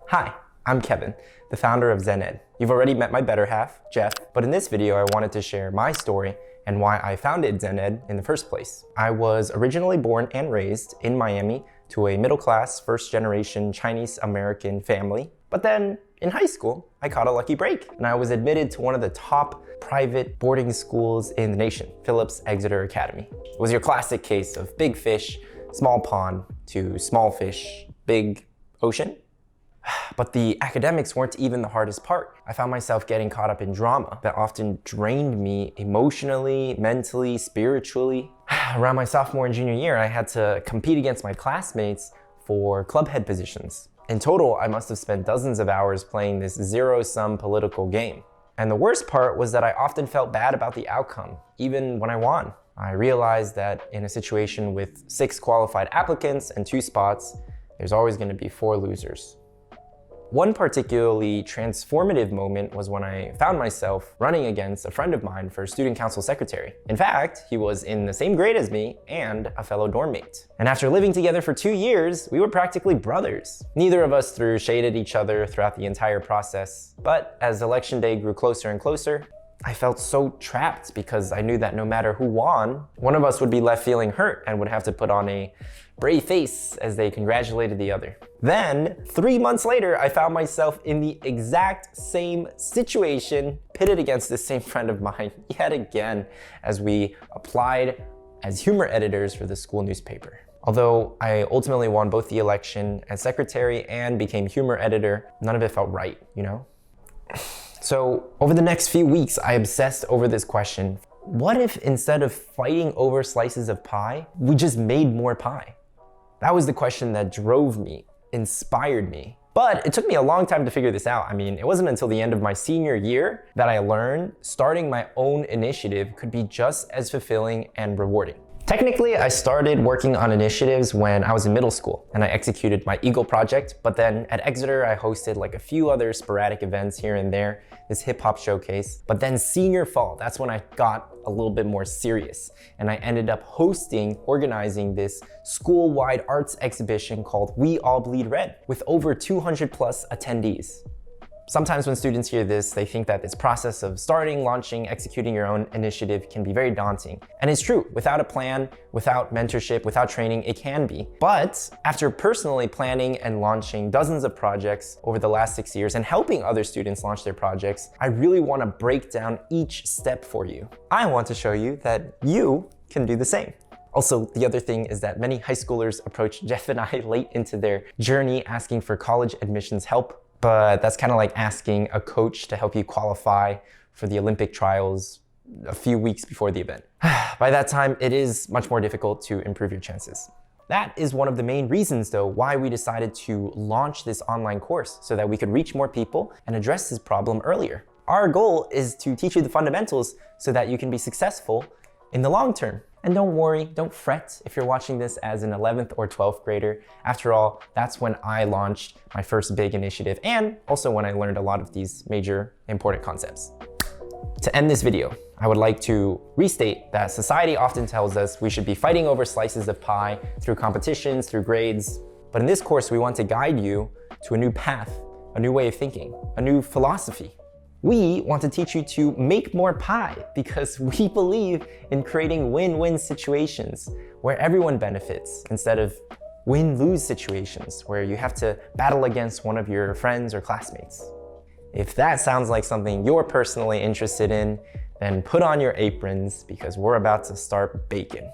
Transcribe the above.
Hi, I'm Kevin, the founder of ZenEd. You've already met my better half, Jeff, but in this video I wanted to share my story and why I founded ZenEd in the first place. I was originally born and raised in Miami to a middle-class, first-generation Chinese-American family, but then in high school, I caught a lucky break and I was admitted to one of the top private boarding schools in the nation, Phillips Exeter Academy. It was your classic case of big fish, small pond to small fish, big ocean. But the academics weren't even the hardest part. I found myself getting caught up in drama that often drained me emotionally, mentally, spiritually. Around my sophomore and junior year, I had to compete against my classmates for club head positions. In total, I must have spent dozens of hours playing this zero-sum political game. And the worst part was that I often felt bad about the outcome, even when I won. I realized that in a situation with 6 qualified applicants and 2 spots, there's always going to be 4 losers. One particularly transformative moment was when I found myself running against a friend of mine for student council secretary. In fact, he was in the same grade as me and a fellow dorm mate. And after living together for 2 years, we were practically brothers. Neither of us threw shade at each other throughout the entire process. But as election day grew closer and closer, I felt so trapped because I knew that no matter who won, one of us would be left feeling hurt and would have to put on a brave face as they congratulated the other. Then, 3 months later, I found myself in the exact same situation, pitted against this same friend of mine yet again, as we applied as humor editors for the school newspaper. Although I ultimately won both the election as secretary and became humor editor, none of it felt right, you know? So over the next few weeks, I obsessed over this question. What if instead of fighting over slices of pie, we just made more pie? That was the question that drove me, inspired me. But it took me a long time to figure this out. I mean, it wasn't until the end of my senior year that I learned starting my own initiative could be just as fulfilling and rewarding. Technically, I started working on initiatives when I was in middle school and I executed my Eagle project, but then at Exeter, I hosted like a few other sporadic events here and there, this hip hop showcase. But then senior fall, that's when I got a little bit more serious and I ended up organizing this school-wide arts exhibition called We All Bleed Red with over 200 plus attendees. Sometimes when students hear this, they think that this process of starting, launching, executing your own initiative can be very daunting. And it's true, without a plan, without mentorship, without training, it can be. But after personally planning and launching dozens of projects over the last 6 years and helping other students launch their projects, I really want to break down each step for you. I want to show you that you can do the same. Also, the other thing is that many high schoolers approach Jeff and I late into their journey asking for college admissions help. But that's kind of like asking a coach to help you qualify for the Olympic trials a few weeks before the event. By that time, it is much more difficult to improve your chances. That is one of the main reasons, though, why we decided to launch this online course so that we could reach more people and address this problem earlier. Our goal is to teach you the fundamentals so that you can be successful in the long term. And don't worry, don't fret if you're watching this as an 11th or 12th grader. After all, that's when I launched my first big initiative and also when I learned a lot of these major important concepts. To end this video, I would like to restate that society often tells us we should be fighting over slices of pie through competitions, through grades. But in this course, we want to guide you to a new path, a new way of thinking, a new philosophy. We want to teach you to make more pie because we believe in creating win-win situations where everyone benefits instead of win-lose situations where you have to battle against one of your friends or classmates. If that sounds like something you're personally interested in, then put on your aprons because we're about to start baking.